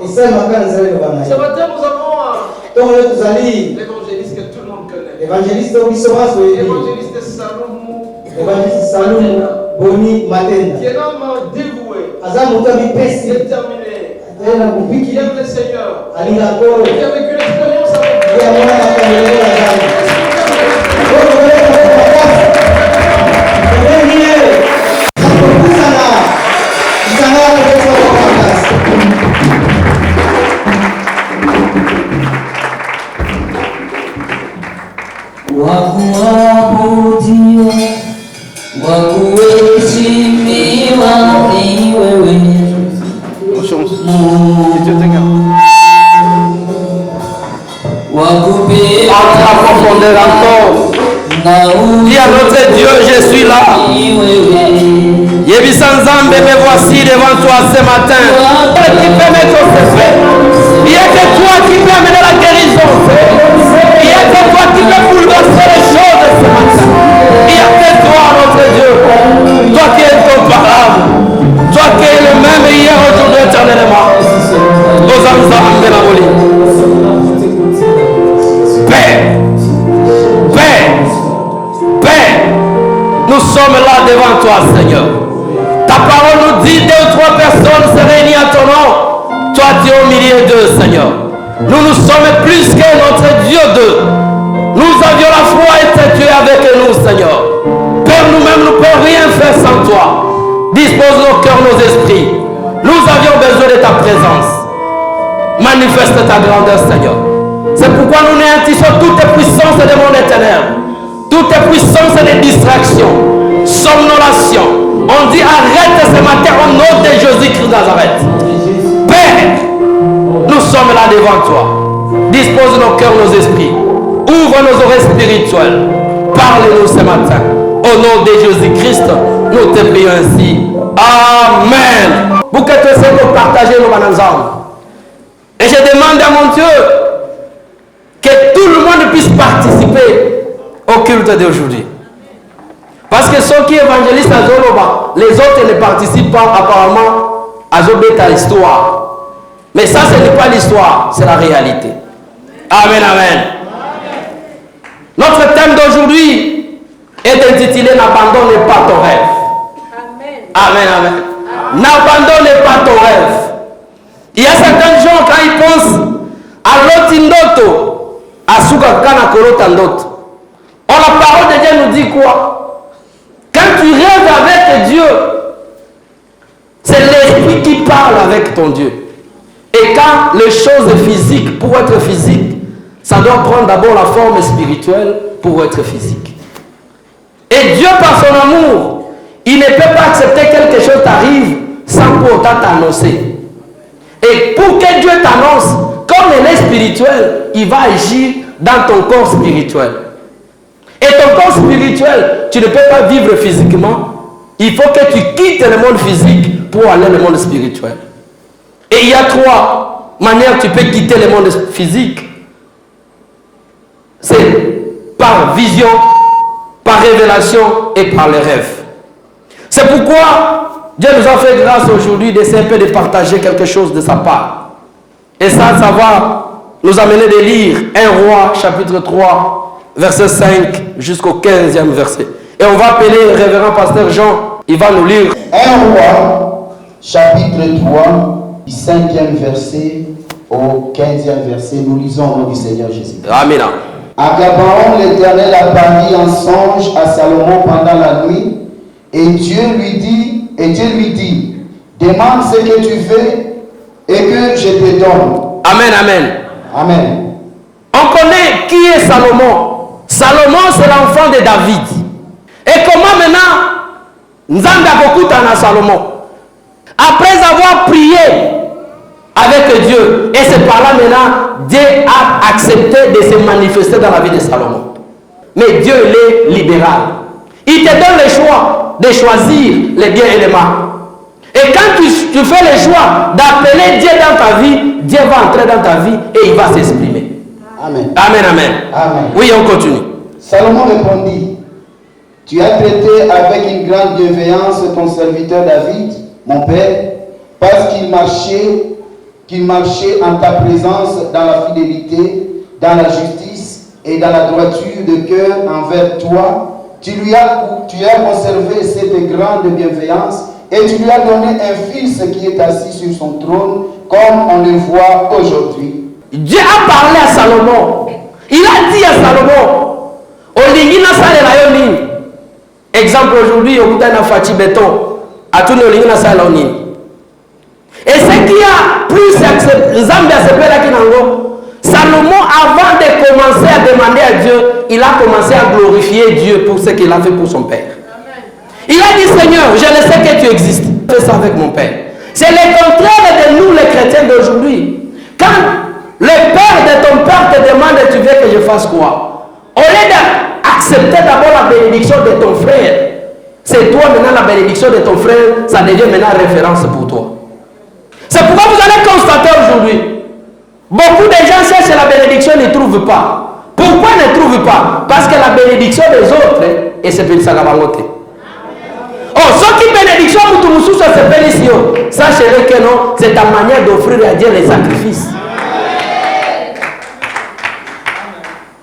Ce matin, nous avons l'évangéliste que tout le monde connaît. L'évangéliste Salomon Boni Matenda. Qui est un homme dévoué, déterminé, qui aime le Seigneur, qui a vécu l'expérience avec Dieu. Wakuabudiwa, wakuheshimiwa ni wewe Entre la profondeur encore. Dis à notre Dieu, je suis là. Yebisanzambe, me voici devant toi ce matin. Qui peut mettre au secret. Il n'y a que toi qui peux amener la guérison. Il n'y a que toi qui peux bouleverser les choses ce matin. Il n'y a que toi, notre Dieu. Toi qui es incomparable. Toi qui es le même hier, aujourd'hui, éternellement. Nos âmes de la volée. Père. Nous sommes là devant toi, Seigneur. Ta parole nous dit 2 ou 3 personnes se réunissent à ton nom. Toi, tu es au milieu d'eux, Seigneur. Nous sommes plus que notre Dieu d'eux. Nous avions la foi et tu es avec nous, Seigneur. Père, nous-mêmes, nous ne pouvons rien faire sans toi. Dispose nos cœurs, nos esprits. Nous avions besoin de ta présence. Manifeste ta grandeur, Seigneur. C'est pourquoi nous néantissons toutes les puissances des mondes éternels. Toutes les puissances des distractions, somnolation. On dit arrête ce matin au nom de Jésus-Christ de Nazareth. Père, nous sommes là devant toi. Dispose nos cœurs, nos esprits. Ouvre nos oreilles spirituelles. Parle-nous ce matin. Au nom de Jésus-Christ, nous te prions ainsi. Amen. Vous que tu essayez de partager nos ensemble. Et je demande à mon Dieu que tout le monde puisse participer au culte d'aujourd'hui. Parce que ceux qui évangélisent à Zoloba, les autres ne participent pas apparemment à Zobeta l'histoire. Mais ça, ce n'est pas l'histoire, c'est la réalité. Amen, amen. Notre thème d'aujourd'hui est intitulé N'abandonne pas ton rêve. Amen, amen. N'abandonne pas ton rêve. Il y a certains gens, quand ils pensent à l'otindoto, à Sugakana Kolotandoto, la parole de Dieu nous dit quoi? Quand tu rêves avec Dieu, c'est l'esprit qui parle avec ton Dieu. Et quand les choses physiques, pour être physique, ça doit prendre d'abord la forme spirituelle pour être physique. Et Dieu, par son amour, il ne peut pas accepter que quelque chose t'arrive sans pour autant t'annoncer. Et pour que Dieu t'annonce, comme il est spirituel, il va agir dans ton corps spirituel. Et ton corps spirituel, tu ne peux pas vivre physiquement. Il faut que tu quittes le monde physique pour aller dans le monde spirituel. Et il y a 3 manières que tu peux quitter le monde physique. C'est par vision, par révélation et par les rêves. C'est pourquoi Dieu nous a fait grâce aujourd'hui d'essayer un peu de partager quelque chose de sa part. Et ça va nous amener de lire 1 Roi chapitre 3 verset 5 jusqu'au 15e verset. Et on va appeler le révérend pasteur Jean, il va nous lire. 1 Roi, chapitre 3, du 5e verset au 15e verset. Nous lisons au nom du Seigneur Jésus. Amen. À Gabaon, l'Éternel apparut en songe à Salomon pendant la nuit, et Dieu lui dit, demande ce que tu veux et que je te donne. Amen, amen. Amen. On connaît qui est Salomon. Salomon, c'est l'enfant de David. Et comment maintenant Nzambe a beaucoup à Salomon? Après avoir prié avec Dieu, et c'est par là maintenant, Dieu a accepté de se manifester dans la vie de Salomon. Mais Dieu, il est libéral. Il te donne le choix de choisir les biens et les mal. Et quand tu fais le choix d'appeler Dieu dans ta vie, Dieu va entrer dans ta vie et il va s'exprimer. Amen. Amen, amen. Amen. Oui, on continue. Salomon répondit, tu as traité avec une grande bienveillance ton serviteur David, mon père, parce qu'il marchait qu'il marchait en ta présence dans la fidélité, dans la justice et dans la droiture de cœur envers toi. Tu as conservé cette grande bienveillance et tu lui as donné un fils qui est assis sur son trône, comme on le voit aujourd'hui. Dieu a parlé à Salomon. Il a dit à Salomon, Olingina Salerayonin. Exemple aujourd'hui, au bout d'un Fati béton, à tout le Olingina Salonin. Et ce qui a plus accepté, Salomon, avant de commencer à demander à Dieu, il a commencé à glorifier Dieu pour ce qu'il a fait pour son père. Amen. Il a dit, Seigneur, je le sais que tu existes. Fais ça avec mon père. C'est le contraire de nous, les chrétiens d'aujourd'hui. Quand le père de ton père te demande, tu veux que je fasse quoi? Au lieu d'accepter d'abord la bénédiction de ton frère, c'est toi maintenant la bénédiction de ton frère, ça devient maintenant référence pour toi. C'est pourquoi vous allez constater aujourd'hui, beaucoup de gens cherchent la bénédiction et ne trouvent pas. Pourquoi ne trouvent pas? Parce que la bénédiction des autres, et c'est pour ça qu'on va monter. Oh, ce qui bénédiction, sachez que non, c'est ta manière d'offrir à Dieu les sacrifices.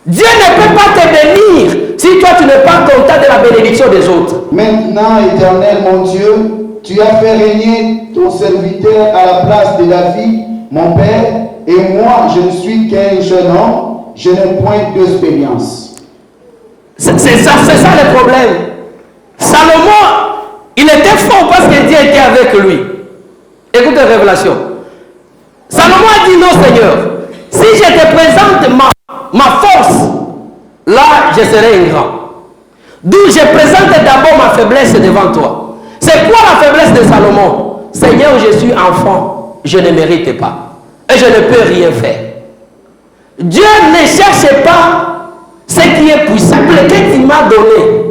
Dieu ne peut pas te bénir si toi tu n'es pas content de la bénédiction des autres. Maintenant, Éternel mon Dieu, tu as fait régner ton serviteur à la place de David, mon père, et moi je ne suis qu'un jeune homme, je n'ai point d'expérience. C'est ça le problème. Salomon, il était fort parce que Dieu était avec lui. Écoutez la révélation. Salomon a dit non Seigneur, si je te présente ma force, là je serai un grand. D'où je présente d'abord ma faiblesse devant toi. C'est quoi la faiblesse de Salomon? Seigneur, je suis enfant, je ne mérite pas. Et je ne peux rien faire. Dieu ne cherche pas ce qui est puissant. Le que tu m'as donné,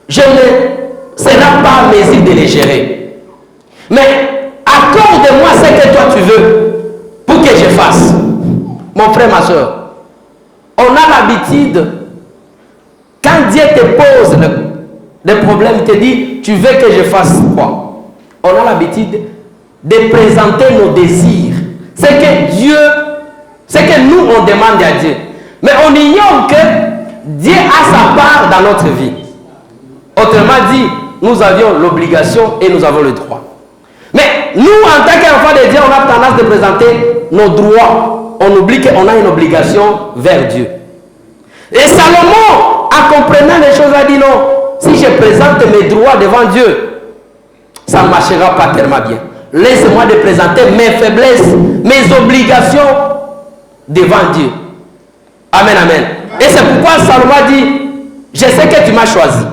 je ne serai pas en mesure de les gérer. Mais accorde-moi ce que toi tu veux pour que je fasse. Mon frère, ma soeur, on a l'habitude, quand Dieu te pose le problème, il te dit, tu veux que je fasse quoi? On a l'habitude de présenter nos désirs. C'est que Dieu, c'est que nous on demande à Dieu. Mais on ignore que Dieu a sa part dans notre vie. Autrement dit, nous avions l'obligation et nous avons le droit. Mais nous, en tant qu'enfants de Dieu, on a tendance de présenter nos droits. On oublie qu'on a une obligation vers Dieu. Et Salomon, en comprenant les choses, a dit non. Si je présente mes droits devant Dieu, ça ne marchera pas tellement bien. Laisse-moi de présenter mes faiblesses, mes obligations devant Dieu. Amen, amen. Et c'est pourquoi Salomon a dit, je sais que tu m'as choisi.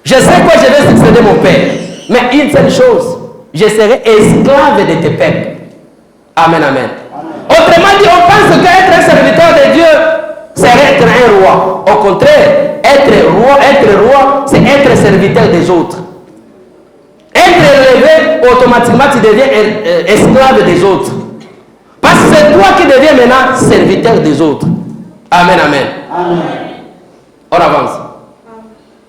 Je sais que je vais succéder mon père. Mais une seule chose, je serai esclave de tes peuples. Amen, amen. Autrement dit, on pense qu'être un serviteur de Dieu, c'est être un roi. Au contraire, être roi, c'est être serviteur des autres. Être élevé, automatiquement, tu deviens esclave des autres. Parce que c'est toi qui deviens maintenant serviteur des autres. Amen, amen. Amen. On avance.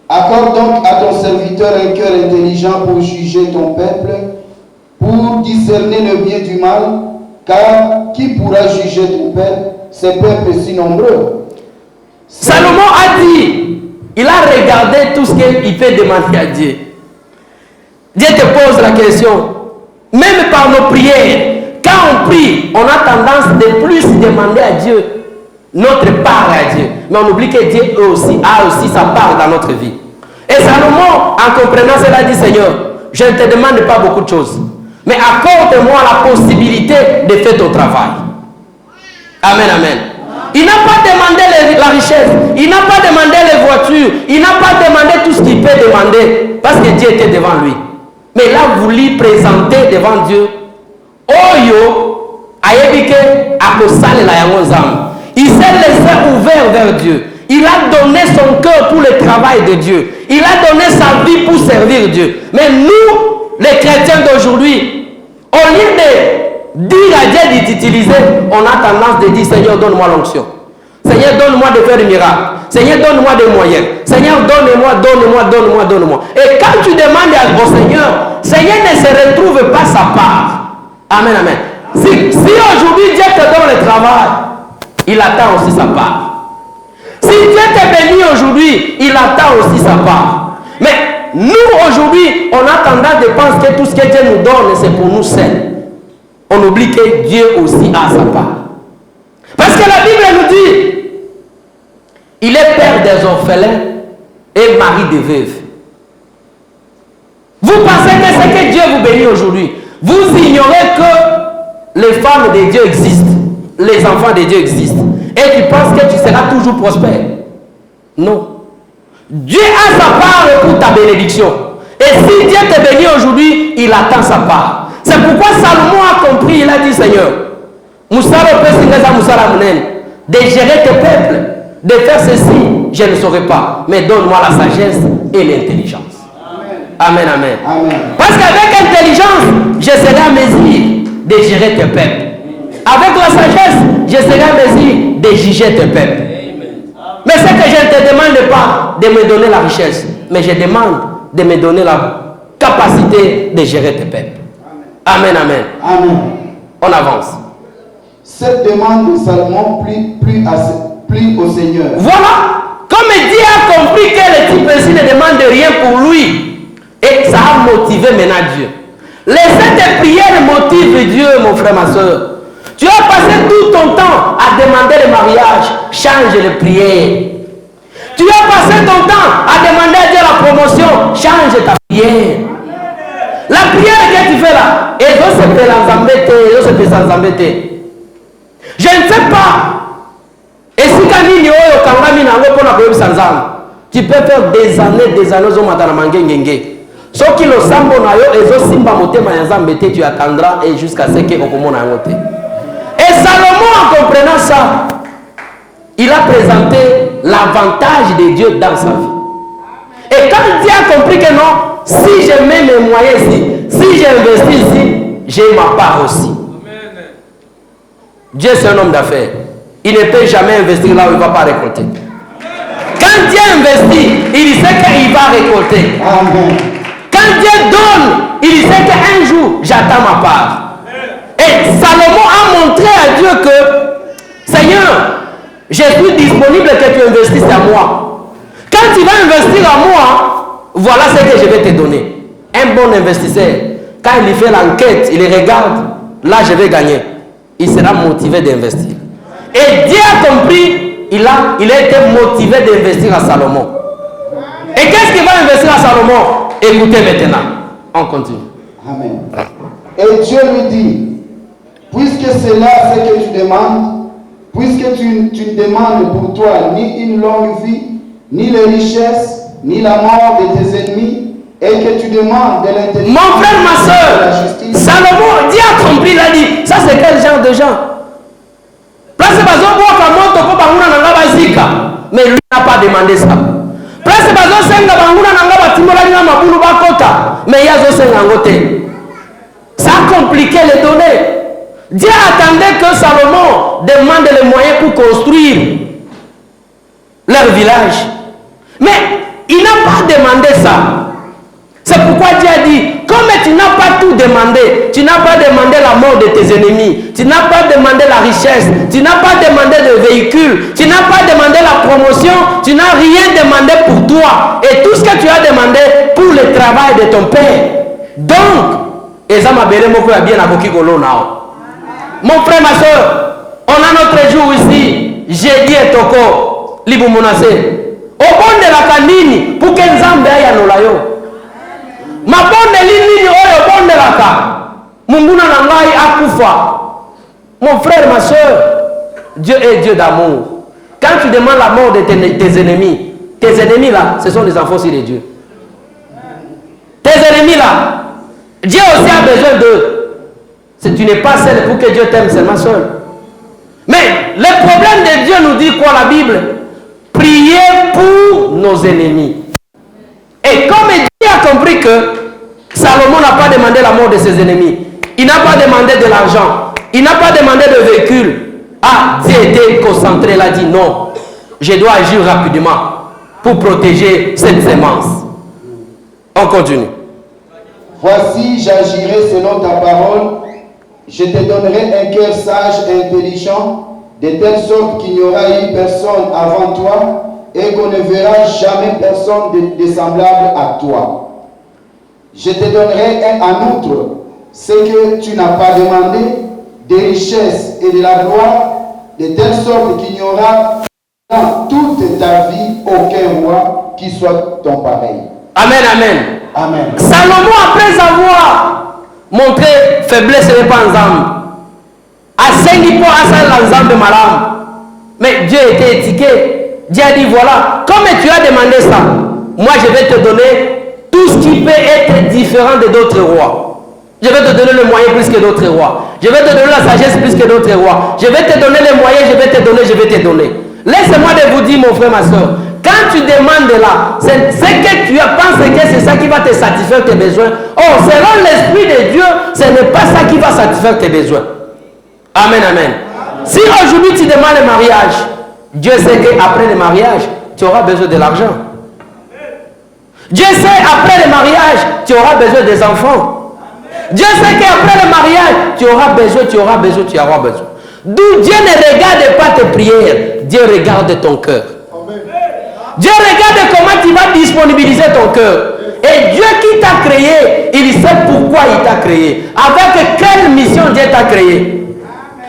Accorde donc à ton serviteur un cœur intelligent pour juger ton peuple, pour discerner le bien du mal, car qui pourra juger ton peuple, ces peuples si nombreux? Salomon a dit, il a regardé tout ce qu'il peut demander à Dieu. Dieu te pose la question, même par nos prières, quand on prie, on a tendance de plus demander à Dieu notre part à Dieu. Mais on oublie que Dieu a aussi sa part dans notre vie. Et Salomon, en comprenant cela, dit, Seigneur, je ne te demande pas beaucoup de choses, mais accorde-moi la possibilité de faire ton travail. Amen, amen. Il n'a pas demandé la richesse, il n'a pas demandé les voitures, il n'a pas demandé tout ce qu'il peut demander, parce que Dieu était devant lui. Mais il a voulu présenter devant Dieu. Oyo, ayebike, akosale la yangozam. Il s'est laissé ouvert vers Dieu. Il a donné son cœur pour le travail de Dieu. Il a donné sa vie pour servir Dieu. Mais nous, les chrétiens d'aujourd'hui, au lieu de dire à Dieu d'utiliser, on a tendance de dire, Seigneur, donne-moi l'onction. Seigneur, donne-moi de faire des miracles. Seigneur, donne-moi des moyens. Seigneur, donne-moi. Et quand tu demandes au Seigneur, Seigneur ne se retrouve pas sa part. Amen, amen. Si Si aujourd'hui Dieu te donne le travail, il attend aussi sa part. Si Dieu te bénit aujourd'hui, il attend aussi sa part. Mais nous aujourd'hui, on a tendance de penser que tout ce que Dieu nous donne, c'est pour nous seuls. On oublie que Dieu aussi a sa part. Parce que la Bible nous dit, il est père des orphelins et mari des veuves. Vous pensez que c'est que Dieu vous bénit aujourd'hui. Vous ignorez que les femmes de Dieu existent, les enfants de Dieu existent. Et tu penses que tu seras toujours prospère. Non. Dieu a sa part pour ta bénédiction. Et si Dieu te bénit aujourd'hui, il attend sa part. C'est pourquoi Salomon a compris, il a dit, Seigneur, de gérer tes peuples, de faire ceci, je ne saurais pas. Mais donne-moi la sagesse et l'intelligence. Amen, amen. Amen. Parce qu'avec intelligence, je serai à mesure de gérer tes peuples. Avec la sagesse, je serai à mesure de juger tes peuples. Mais ce que je ne te demande pas de me donner la richesse, mais je demande de me donner la capacité de gérer tes peuples. Amen, amen. Amen. On avance. Cette demande de Salomon plut au Seigneur. Voilà. Comme Dieu a compris que le type ici ne demande rien pour lui. Et ça a motivé maintenant Dieu. Laissez tes prières motiver Dieu, mon frère, ma soeur. Tu as passé tout ton temps à demander le mariage. Change les prières. Tu as passé ton temps à demander à Dieu la promotion. Change ta prière. La prière que tu fais là, et je ne sais pas. Et si tu peux faire des années au matana mangengenge. Ce qui le sambo na yo ezo simba motema ya Nzambe tu attendras et jusqu'à ce que okomona ngote. Et Salomon, en comprenant ça, il a présenté l'avantage de Dieu dans sa vie. Et quand Dieu a compris que non, si je mets mes moyens ici, si j'investis ici, j'ai ma part aussi. Amen. Dieu c'est un homme d'affaires. Il ne peut jamais investir là où il ne va pas récolter. Quand Dieu investit, il sait qu'il va récolter. Amen. Quand Dieu donne, il sait qu'un jour, j'attends ma part. Et Salomon a montré à Dieu que, Seigneur, je suis disponible que tu investisses à moi. Quand tu vas investir à moi, voilà ce que je vais te donner. Un bon investisseur, quand il fait l'enquête, il regarde, là je vais gagner. Il sera motivé d'investir. Et Dieu a compris, il a été motivé d'investir à Salomon. Et qu'est-ce qu'il va investir à Salomon? Écoutez maintenant, on continue. Amen. Et Dieu lui dit, puisque c'est là ce que tu demandes, puisque tu ne demandes pour toi ni une longue vie, ni les richesses, ni la mort de tes ennemis, et que tu demandes de l'intelligence. Mon frère, ma soeur, Salomon, Dieu a compris, il a dit, ça c'est quel genre de gens? Mais lui n'a pas demandé ça. Mais ça a compliqué les données. Dieu attendait que Salomon demande les moyens pour construire leur village. Mais il n'a pas demandé ça. C'est pourquoi Dieu a dit, comme tu n'as pas tout demandé, tu n'as pas demandé la mort de tes ennemis, tu n'as pas demandé la richesse, tu n'as pas demandé de véhicule, tu n'as pas demandé la promotion, tu n'as rien demandé pour toi. Et tout ce que tu as demandé pour le travail de ton père. Donc, mon frère, ma soeur, on a notre jour ici, jeudi et toko, libu monase. Au bon de la canine, pour que Nzambe aille à Nolayo. Ma bonne ligne oyo bonne laka munguna na ngai akufa. Mon frère, ma soeur, Dieu est Dieu d'amour. Quand tu demandes la mort de tes ennemis là, ce sont les enfants aussi de Dieu. Tes ennemis là, Dieu aussi a besoin d'eux. Tu n'es pas seul pour que Dieu t'aime seulement seul. Mais le problème de Dieu nous dit quoi la Bible? Priez pour nos ennemis. Et comme Dieu a compris que Salomon n'a pas demandé la mort de ses ennemis, il n'a pas demandé de l'argent, il n'a pas demandé de véhicule. Ah, Dieu était concentré, il a dit non, je dois agir rapidement pour protéger cette sémence. On continue. Voici, j'agirai selon ta parole je te donnerai un cœur sage et intelligent, de telle sorte qu'il n'y aura eu personne avant toi et qu'on ne verra jamais personne de semblable à toi. Je te donnerai en outre ce que tu n'as pas demandé, des richesses et de la gloire, de telle sorte qu'il n'y aura dans toute ta vie aucun roi qui soit ton pareil. Amen, amen. Amen. Salomon, après avoir montré faiblesse et pas ensemble, a 5 points à ça l'ensemble de Malam. Mais Dieu était étiqué. Dieu a dit voilà, comme tu as demandé ça, moi je vais te donner tout ce qui peut être différent de d'autres rois. Je vais te donner le moyen plus que d'autres rois. Je vais te donner la sagesse plus que d'autres rois. Je vais te donner les moyens, je vais te donner. Laissez-moi de vous dire, mon frère, ma soeur, quand tu demandes là, c'est ce que tu penses que c'est ça qui va te satisfaire tes besoins. Oh, selon l'Esprit de Dieu, ce n'est pas ça qui va satisfaire tes besoins. Amen, amen. Si aujourd'hui tu demandes le mariage, Dieu sait qu'après le mariage, tu auras besoin de l'argent. Dieu sait après le mariage, tu auras besoin des enfants. Dieu sait qu'après le mariage, tu auras besoin. D'où Dieu ne regarde pas tes prières, Dieu regarde ton cœur. Dieu regarde comment tu vas disponibiliser ton cœur. Et Dieu qui t'a créé, il sait pourquoi il t'a créé. Avec quelle mission Dieu t'a créé.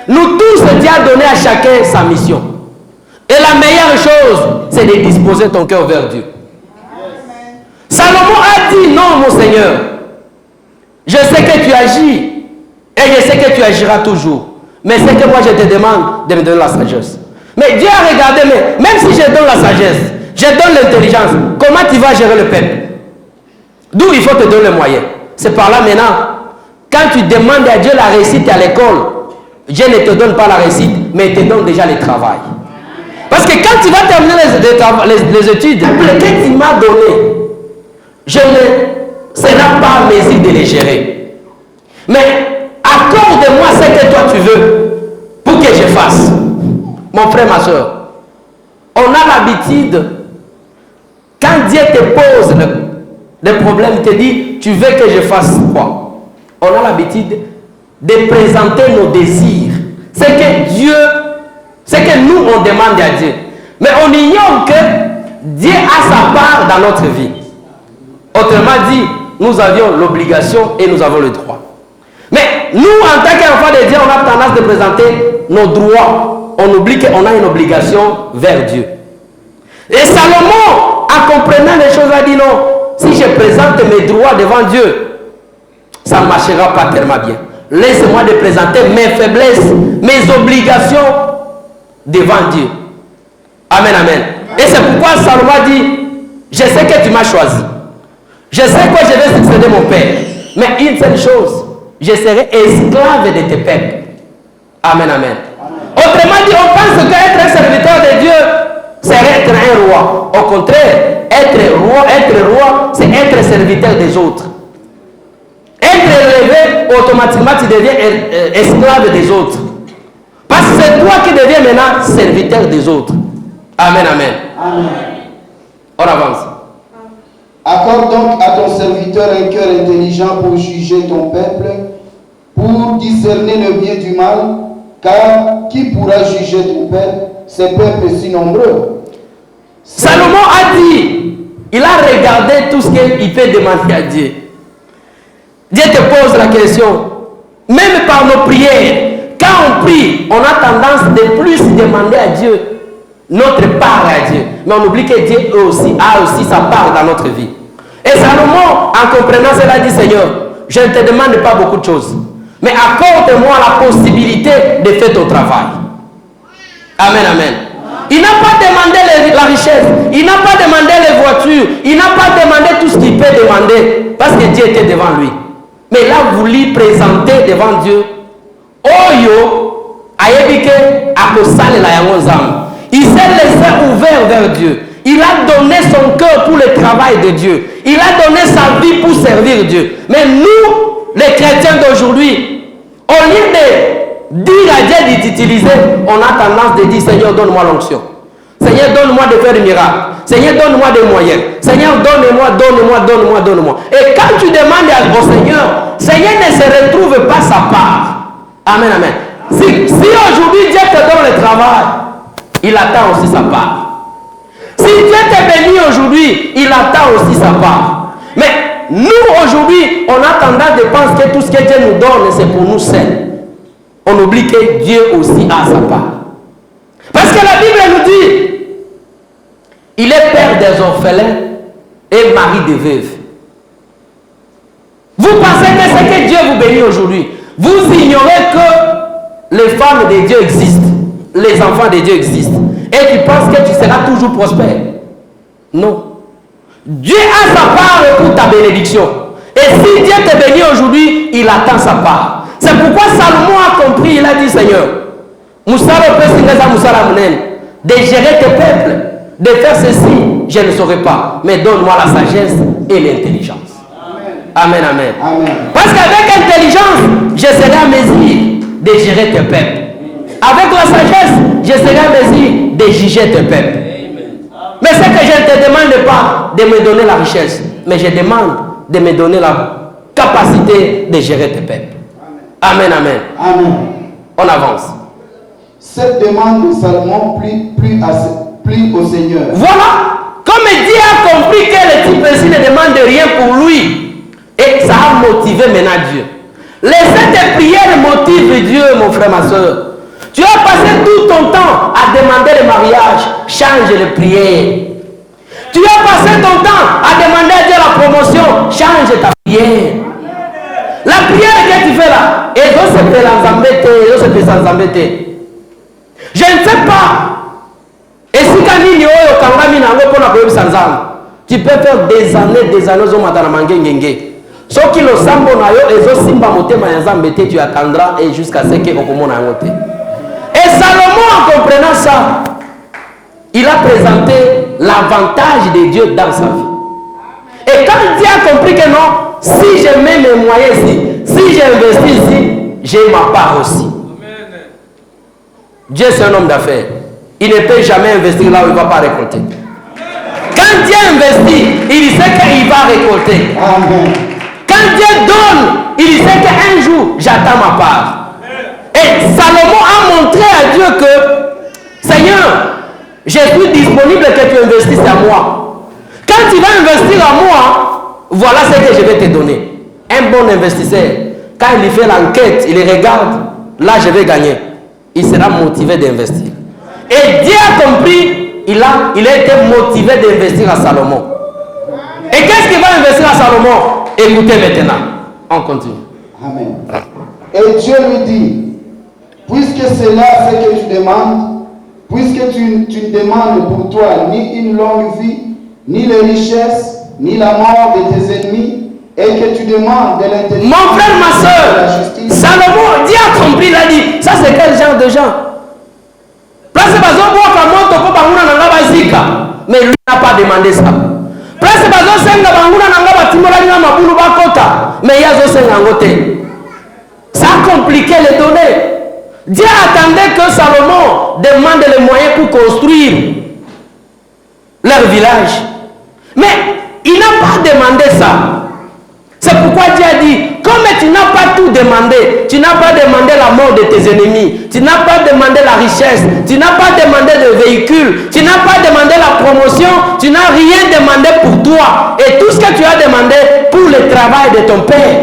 Nous tous, Dieu a donné à chacun sa mission. Et la meilleure chose, c'est de disposer ton cœur vers Dieu. Salomon a dit non, mon Seigneur. Je sais que tu agis et je sais que tu agiras toujours. Mais c'est que moi je te demande de me donner la sagesse. Mais Dieu a regardé, mais même si je donne la sagesse, je donne l'intelligence, comment tu vas gérer le peuple? D'où il faut te donner le moyen. C'est par là maintenant, quand tu demandes à Dieu la réussite à l'école, Dieu ne te donne pas la réussite, mais il te donne déjà le travail. Parce que quand tu vas terminer les études, que tu m'as donné, je ne serai pas en mesure de les gérer. Mais accorde-moi ce que toi tu veux pour que je fasse. Mon frère, ma soeur, on a l'habitude, quand Dieu te pose le problème, il te dit, tu veux que je fasse quoi? On a l'habitude de présenter nos désirs. C'est que Dieu, c'est que nous on demande à Dieu. Mais on ignore que Dieu a sa part dans notre vie. Autrement dit, nous avions l'obligation et nous avons le droit. Mais nous, en tant qu'enfants de Dieu, on a tendance de présenter nos droits. On oublie qu'on a une obligation vers Dieu. Et Salomon, en comprenant les choses, a dit non, si je présente mes droits devant Dieu, ça ne marchera pas tellement bien. Laisse-moi de présenter mes faiblesses, mes obligations devant Dieu. Amen, amen. Et c'est pourquoi Salomon a dit, je sais que tu m'as choisi. Je sais que je vais succéder mon père. Mais une seule chose, je serai esclave de tes peuples. Amen, amen. Autrement dit, on pense qu'être un serviteur de Dieu, c'est être un roi. Au contraire, être roi, c'est être serviteur des autres. Être élevé, automatiquement, tu deviens esclave des autres. Parce que c'est toi qui deviens maintenant serviteur des autres. Amen, amen. Amen. On avance. Accorde donc à ton serviteur un cœur intelligent pour juger ton peuple, pour discerner le bien du mal, car qui pourra juger ton peuple, ces peuples si nombreux? Salomon a dit, il a regardé tout ce qu'il peut demander à Dieu. Dieu te pose la question, même par nos prières, quand on prie, on a tendance de plus demander à Dieu notre part à Dieu. Mais on oublie que Dieu a aussi sa part dans notre vie. Et Salomon, en comprenant cela, dit, Seigneur, je ne te demande pas beaucoup de choses, mais accorde-moi la possibilité de faire ton travail. Amen, amen. Il n'a pas demandé la richesse, il n'a pas demandé les voitures, il n'a pas demandé tout ce qu'il peut demander, parce que Dieu était devant lui. Mais il a voulu présenter devant Dieu. Oyo, ayebike, akosale la yangozam. Il s'est laissé ouvert vers Dieu. Il a donné son cœur pour le travail de Dieu. Il a donné sa vie pour servir Dieu. Mais nous, les chrétiens d'aujourd'hui, au lieu de dire à Dieu de t'utiliser, on a tendance de dire, Seigneur, donne-moi l'onction. Seigneur, donne-moi de faire des miracles. Seigneur, donne-moi des moyens. Seigneur, donne-moi. Et quand tu demandes au Seigneur, Seigneur ne se retrouve pas sa part. Amen, amen. Si aujourd'hui Dieu te donne le travail, il attend aussi sa part. Si Dieu te bénit aujourd'hui, il attend aussi sa part. Mais nous aujourd'hui, on a tendance de penser que tout ce que Dieu nous donne, c'est pour nous seuls. On oublie que Dieu aussi a sa part. Parce que la Bible nous dit, il est père des orphelins et mari des veuves. Vous pensez que c'est que Dieu vous bénit aujourd'hui. Vous ignorez que les femmes de Dieu existent, les enfants de Dieu existent. Et tu penses que tu seras toujours prospère. Non. Dieu a sa part pour ta bénédiction. Et si Dieu te bénit aujourd'hui, il attend sa part. C'est pourquoi Salomon a compris, il a dit, Seigneur, de gérer tes peuples, de faire ceci, je ne saurais pas. Mais donne-moi la sagesse et l'intelligence. Amen, amen. Amen. Parce qu'avec intelligence, je serai à mesure de gérer tes peuples. Avec la sagesse, je serai à mesure de juger tes peuples. Mais ce que je ne te demande pas de me donner la richesse, mais je demande de me donner la capacité de gérer tes peuples. Amen, amen. Amen. On avance. Cette demande de Salomon plut au Seigneur. Voilà. Comme Dieu a compris que le type ici ne demande rien pour lui. Et ça a motivé maintenant Dieu. Laissez tes prières motiver Dieu, mon frère, ma soeur. Tu as passé tout ton temps à demander le mariage. Change de prière. Tu as passé ton temps à demander à Dieu la promotion. Change ta prière. La prière que tu fais là, et donc c'est pour l'embêter. Je ne sais pas. Et si tu peux faire des années au matin. Ce qui le sambo na yo ezo simba motema ya Nzambe te, tu attendras et jusqu'à ce que okomona yango te. Et Salomon, en comprenant ça, il a présenté l'avantage de Dieu dans sa vie. Et quand Dieu a compris que non, si je mets mes moyens ici, si j'investis ici, j'ai ma part aussi. Amen. Dieu c'est un homme d'affaires. Il ne peut jamais investir là où il ne va pas récolter. Quand Dieu investit, il sait qu'il va récolter. Amen. Quand Dieu donne, il sait qu'un jour, j'attends ma part. Et Salomon a montré à Dieu que, Seigneur, je suis disponible que tu investisses à moi. Quand tu vas investir à moi, voilà ce que je vais te donner. Un bon investisseur, quand il fait l'enquête, il regarde, là je vais gagner. Il sera motivé d'investir. Et Dieu a compris, il a été motivé d'investir à Salomon. Et qu'est-ce qu'il va investir à Salomon? Écoutez maintenant, on continue. Amen. Et Dieu lui dit, puisque c'est là ce que tu demandes, puisque tu ne demandes pour toi ni une longue vie, ni les richesses, ni la mort de tes ennemis, et que tu demandes de l'intelligence. Mon frère, ma soeur, Salomon, Dieu a compris, il a dit, ça c'est quel genre de gens? Mais lui n'a pas demandé ça. Mais il y a ça a compliqué les données. Dieu attendait que Salomon demande les moyens pour construire leur village. Mais il n'a pas demandé ça. C'est pourquoi Dieu a dit, comme tu n'as pas tout demandé, tu n'as pas demandé la mort de tes ennemis, tu n'as pas demandé la richesse, tu n'as pas demandé de véhicule, tu n'as pas demandé la promotion, tu n'as rien demandé pour toi. Et tout ce que tu as demandé pour le travail de ton père.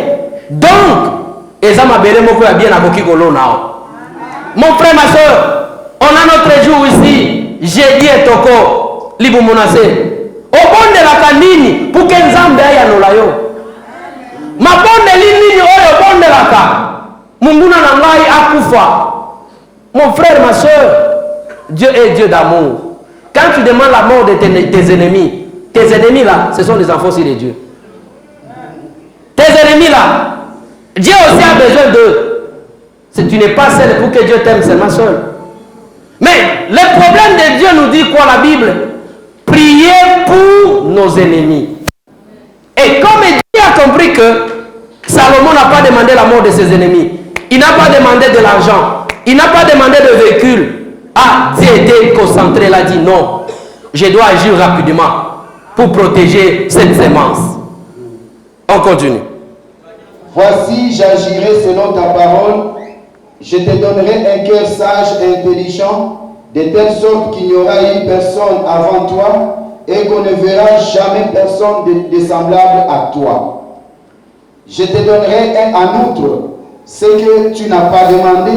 Donc, mon frère, ma soeur, on a notre jour ici, jeudi et toko, libu monase. Au bon de la canine, pour qu'un Nzambe aille à Nolayo. Ma bonne ligne oyo bonne laka munguna na ngai akufa. Mon frère, ma soeur, Dieu est Dieu d'amour. Quand tu demandes la mort de tes ennemis là, ce sont des enfants aussi de Dieu. Tes ennemis là, Dieu aussi a besoin d'eux. Tu n'es pas seul pour que Dieu t'aime seulement seul. Mais le problème de Dieu nous dit quoi la Bible? Priez pour nos ennemis. Et comme Dieu a compris que Salomon n'a pas demandé la mort de ses ennemis, il n'a pas demandé de l'argent, il n'a pas demandé de véhicule. Ah, Dieu était concentré, il a dit non, je dois agir rapidement pour protéger cette sémence. On continue. Voici, j'agirai selon ta parole Je te donnerai un cœur sage et intelligent, de telle sorte qu'il n'y aura eu personne avant toi et qu'on ne verra jamais personne de semblable à toi. Je te donnerai en outre ce que tu n'as pas demandé,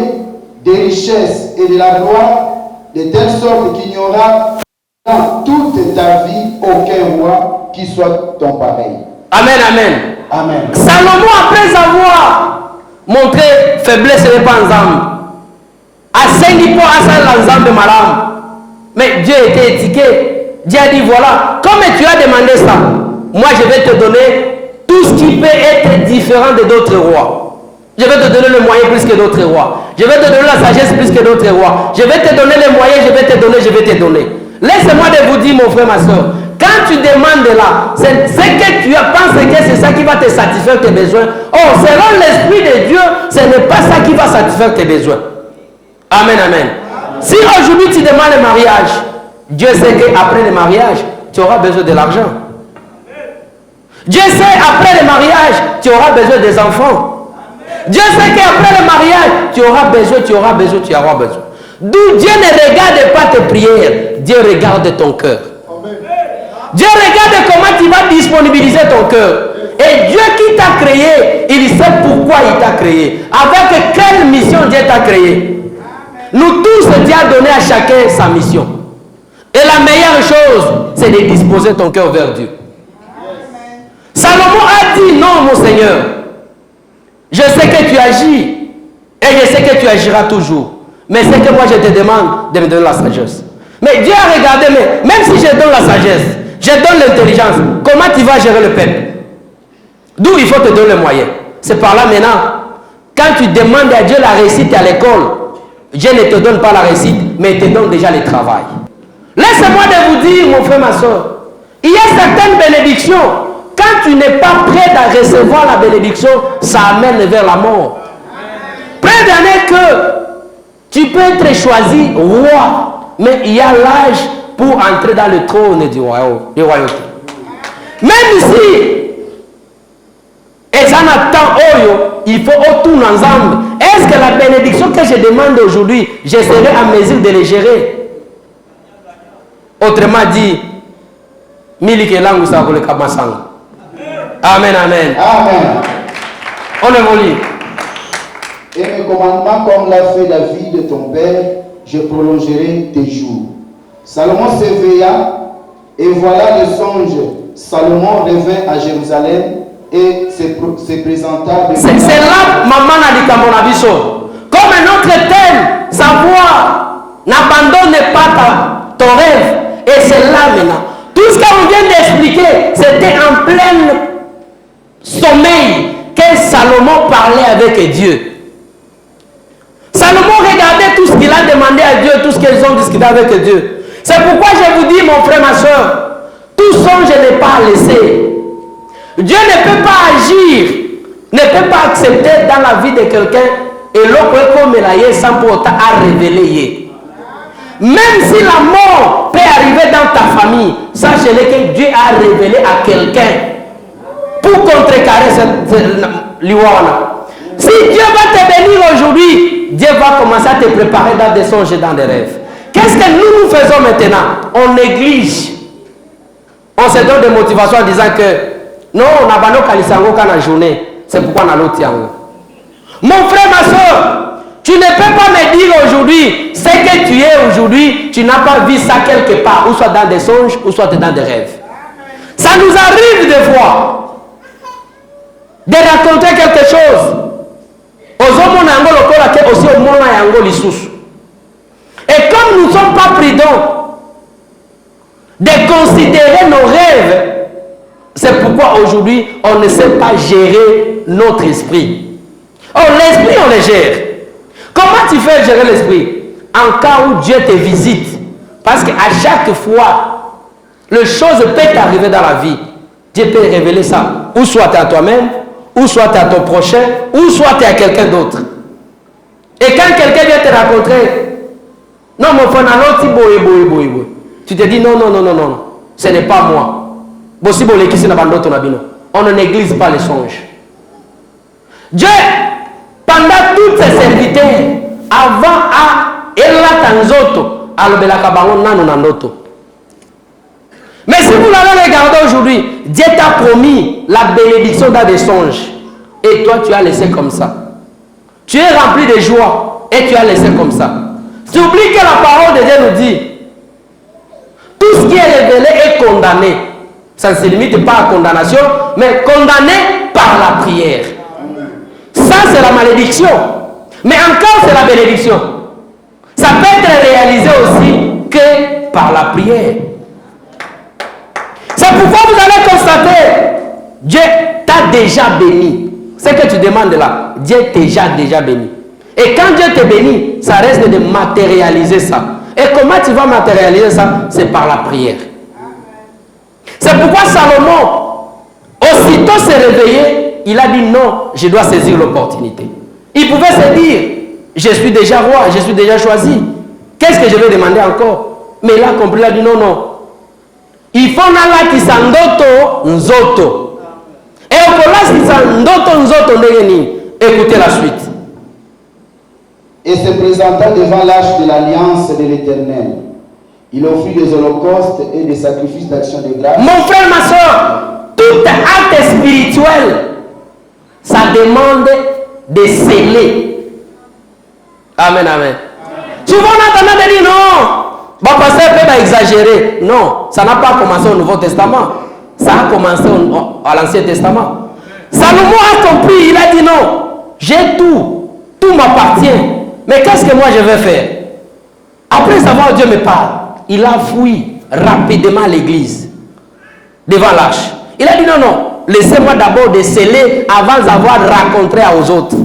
des richesses et de la gloire, de telle sorte qu'il n'y aura dans toute ta vie aucun roi qui soit ton pareil. Amen, amen. Amen. Salomon, après avoir montré faiblesse et pas ensemble, a 5 points à ça l'ensemble de madame. Mais Dieu était étiqueté. Dieu a dit voilà, comme tu as demandé ça, moi je vais te donner tout ce qui peut être différent de d'autres rois. Je vais te donner le moyen plus que d'autres rois. Je vais te donner la sagesse plus que d'autres rois. Je vais te donner les moyens, je vais te donner. Laissez-moi de vous dire, mon frère, ma soeur, quand tu demandes là, c'est ce que tu penses que c'est ça qui va te satisfaire tes besoins. Oh, selon l'Esprit de Dieu, ce n'est pas ça qui va satisfaire tes besoins. Amen, amen. Si aujourd'hui tu demandes le mariage, Dieu sait qu'après le mariage, tu auras besoin de l'argent. Dieu sait après le mariage, tu auras besoin des enfants. Dieu sait qu'après le mariage, tu auras besoin. D'où Dieu ne regarde pas tes prières, Dieu regarde ton cœur. Dieu regarde comment tu vas disponibiliser ton cœur. Et Dieu qui t'a créé, il sait pourquoi il t'a créé. Avec quelle mission Dieu t'a créé. Nous tous, Dieu a donné à chacun sa mission. Et la meilleure chose, c'est de disposer ton cœur vers Dieu. Salomon a dit non, mon Seigneur. Je sais que tu agis et je sais que tu agiras toujours. Mais c'est que moi je te demande de me donner la sagesse. Mais Dieu a regardé, mais même si je donne la sagesse, je donne l'intelligence, comment tu vas gérer le peuple? D'où il faut te donner le moyen. C'est par là maintenant, quand tu demandes à Dieu la réussite à l'école, Dieu ne te donne pas la réussite, mais il te donne déjà le travail. Laissez-moi de vous dire, mon frère, ma soeur, il y a certaines bénédictions. Quand tu n'es pas prêt à recevoir la bénédiction, ça amène vers la mort. Près d'un est que tu peux être choisi roi, mais il y a l'âge pour entrer dans le trône du royauté. Même si, et ça n'attend il faut tourner ensemble. Est-ce que la bénédiction que je demande aujourd'hui, je serai en mesure de les gérer? Autrement dit, Milike langu sa kule kamasang. Amen, amen. Amen. On évolue. Et mes commandements, comme l'a fait David de ton père, je prolongerai tes jours. Salomon s'éveilla, et voilà le songe. Salomon revint à Jérusalem et se présenta. C'est là, maman a dit qu'à mon avis, comme un autre thème, savoir, n'abandonne pas ton rêve. Et c'est là maintenant. Tout ce qu'on vient d'expliquer, c'était en plein sommeil que Salomon parlait avec Dieu. Salomon regardait tout ce qu'il a demandé à Dieu, tout ce qu'ils ont discuté avec Dieu. C'est pourquoi je vous dis, mon frère, ma soeur, tout songe n'est pas laissé. Dieu ne peut pas agir, ne peut pas accepter dans la vie de quelqu'un et l'autre comme il sans pour autant à révéler. Même si la mort peut arriver dans ta famille, sachez-le que Dieu a révélé à quelqu'un pour contrecarrer cette liwana. Si Dieu va te bénir aujourd'hui, Dieu va commencer à te préparer dans des songes et dans des rêves. Qu'est-ce que nous faisons maintenant? On néglige. On se donne des motivations en disant que non, on a pas kalisango quand la journée. C'est pourquoi on a l'autre. Mon frère, ma soeur, tu ne peux pas me dire aujourd'hui, ce que tu es aujourd'hui, tu n'as pas vu ça quelque part, ou soit dans des songes, ou soit dans des rêves. Ça nous arrive des fois de raconter quelque chose. Et comme nous ne sommes pas prudents de considérer nos rêves, c'est pourquoi aujourd'hui on ne sait pas gérer notre esprit. Oh, l'esprit on le gère. Comment tu fais gérer l'esprit? En cas où Dieu te visite. Parce qu'à chaque fois, les choses peuvent t'arriver dans la vie. Dieu peut révéler ça. Ou soit à toi-même, ou soit à ton prochain, ou soit à quelqu'un d'autre. Et quand quelqu'un vient te rencontrer, non, mon frère, tu te dis non, ce n'est pas moi. On ne néglige pas les songes. Dieu pendant toutes ces serviteurs, avant à Elatanzoto, à l'Obelakabango Nano Nandoto. Mais si vous l'avez regardé aujourd'hui, Dieu t'a promis la bénédiction dans des songes. Et toi, tu as laissé comme ça. Tu es rempli de joie et tu as laissé comme ça. Tu oublies que la parole de Dieu nous dit, tout ce qui est révélé est condamné. Ça ne se limite pas à la condamnation, mais condamné par la prière. Ça, c'est la malédiction. Mais encore, c'est la bénédiction. Ça peut être réalisé aussi que par la prière. C'est pourquoi vous allez constater, Dieu t'a déjà béni. Ce que tu demandes là, Dieu t'a déjà béni. Et quand Dieu te bénit, ça reste de matérialiser ça. Et comment tu vas matérialiser ça? C'est par la prière. C'est pourquoi Salomon, aussitôt s'est réveillé, il a dit non, je dois saisir l'opportunité. Il pouvait se dire, je suis déjà roi, je suis déjà choisi. Qu'est-ce que je vais demander encore? Mais il a compris, il a dit non, non. Il faut nala kisandoto nzoto. Et au kolas kisandoto nzoto ndegeni. Écoutez la suite. Et se présenta devant l'arche de l'alliance de l'Éternel. Il offrit des holocaustes et des sacrifices d'action de grâce. Mon frère, ma soeur, tout acte spirituel, ça demande de sceller. Amen, amen. Souvent, on a tendance à dire non. Bon, pasteur peut exagérer. Non, ça n'a pas commencé au Nouveau Testament. Ça a commencé à l'Ancien Testament. Salomon a compris, il a dit non. J'ai tout. Tout m'appartient. Mais qu'est-ce que moi je vais faire? Après savoir Dieu me parle, il a fui rapidement l'église devant l'arche. Il a dit non, non, laissez-moi d'abord déceler avant d'avoir raconté aux autres.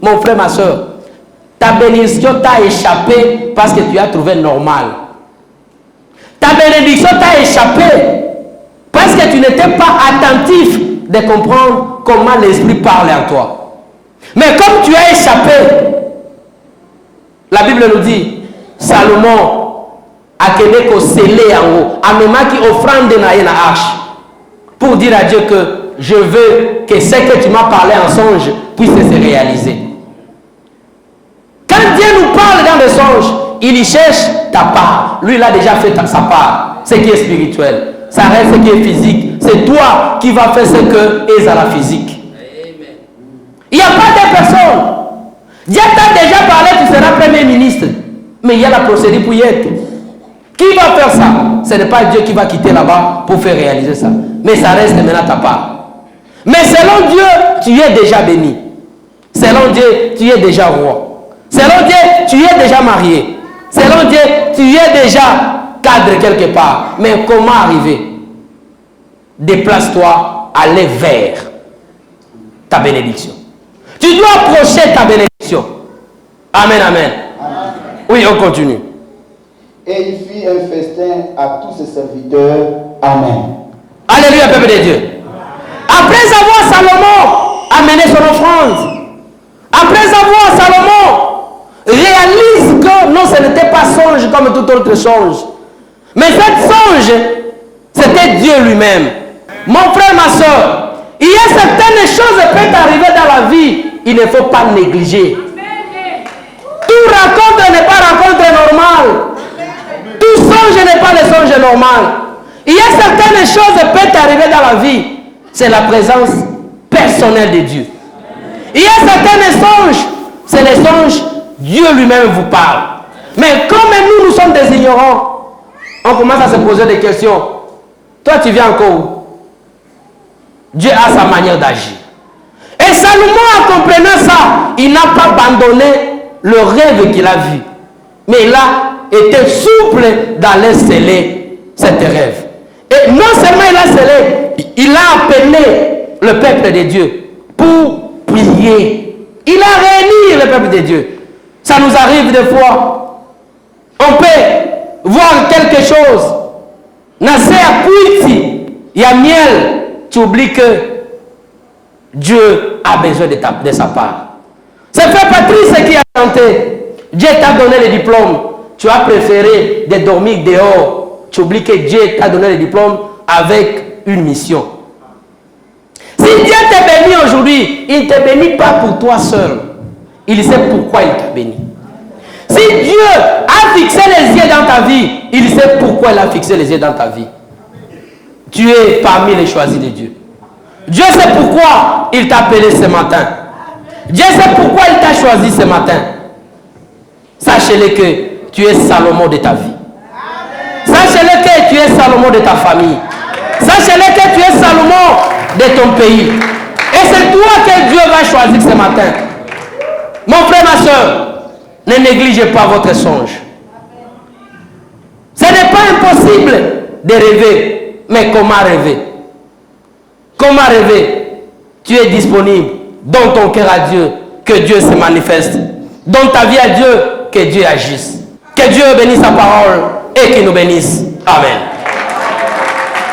Mon frère, ma soeur, ta bénédiction t'a échappé parce que tu as trouvé normal. Ta bénédiction t'a échappé parce que tu n'étais pas attentif de comprendre comment l'Esprit parle à toi. Mais comme tu as échappé, la Bible nous dit, Salomon a quitté qu'au scellé en haut, a même qui offrande dans la arche, pour dire à Dieu que je veux que ce que tu m'as parlé en songe puisse se réaliser. Quand Dieu nous parle dans les songes, il y cherche ta part. Lui, il a déjà fait sa part, ce qui est spirituel. Ça reste ce qui est physique. C'est toi qui vas faire ce que est à la physique. Il n'y a pas de personne. Dieu t'a déjà parlé, tu seras premier ministre. Mais il y a la procédure pour y être. Qui va faire ça? Ce n'est pas Dieu qui va quitter là-bas pour faire réaliser ça. Mais ça reste maintenant ta part. Mais selon Dieu, tu es déjà béni. Selon Dieu, tu es déjà roi. Selon Dieu, tu es déjà marié. Selon Dieu, tu es déjà cadre quelque part. Mais comment arriver? Déplace-toi, allez vers ta bénédiction. Tu dois approcher ta bénédiction. Amen, amen. Oui, on continue. Et il fit un festin à tous ses serviteurs. Amen. Alléluia, peuple de Dieu. Après avoir Salomon amené son offrande, après avoir Salomon réalise que non, ce n'était pas songe comme tout autre songe. Mais cette songe, c'était Dieu lui-même. Mon frère, ma soeur, il y a certaines choses qui peuvent arriver dans la vie, il ne faut pas négliger. Tout rencontre n'est pas rencontre normale. Tout songe n'est pas le songe normal. Il y a certaines choses qui peuvent arriver dans la vie. C'est la présence personnelle de Dieu. Il y a certaines songes, c'est les songes, Dieu lui-même vous parle. Mais comme nous sommes des ignorants, on commence à se poser des questions. Toi, tu viens encore où? Dieu a sa manière d'agir. Et Salomon, en comprenant ça, il n'a pas abandonné le rêve qu'il a vu. Mais il a été souple d'aller sceller cet rêve. Et non seulement il a scellé, il a appelé le peuple de Dieu pour prier. Il a réuni le peuple de Dieu. Ça nous arrive des fois. On peut voir quelque chose. Nasser à Pouiti, il y a miel. Tu oublies que Dieu a besoin de sa part. C'est Frère Patrice qui a chanté. Dieu t'a donné le diplôme. Tu as préféré de dormir dehors. Tu oublies que Dieu t'a donné le diplôme avec une mission. Si Dieu te bénit aujourd'hui, il ne te bénit pas pour toi seul. il sait pourquoi il t'a béni. Si Dieu a fixé les yeux dans ta vie, il sait pourquoi il a fixé les yeux dans ta vie. Tu es parmi les choisis de Dieu. Dieu sait pourquoi il t'a appelé ce matin. Dieu sait pourquoi il t'a choisi ce matin. Sachez-le que tu es Salomon de ta vie. Sachez-le que tu es Salomon de ta famille. Sachez-le que tu es Salomon de ton pays. Et c'est toi que Dieu va choisir ce matin. Mon frère, ma soeur, ne négligez pas votre songe. Ce n'est pas impossible de rêver, mais comment rêver? Comment rêver? Tu es disponible. Donne ton cœur à Dieu, que Dieu se manifeste. Donne ta vie à Dieu, que Dieu agisse. Que Dieu bénisse sa parole et qu'il nous bénisse. Amen.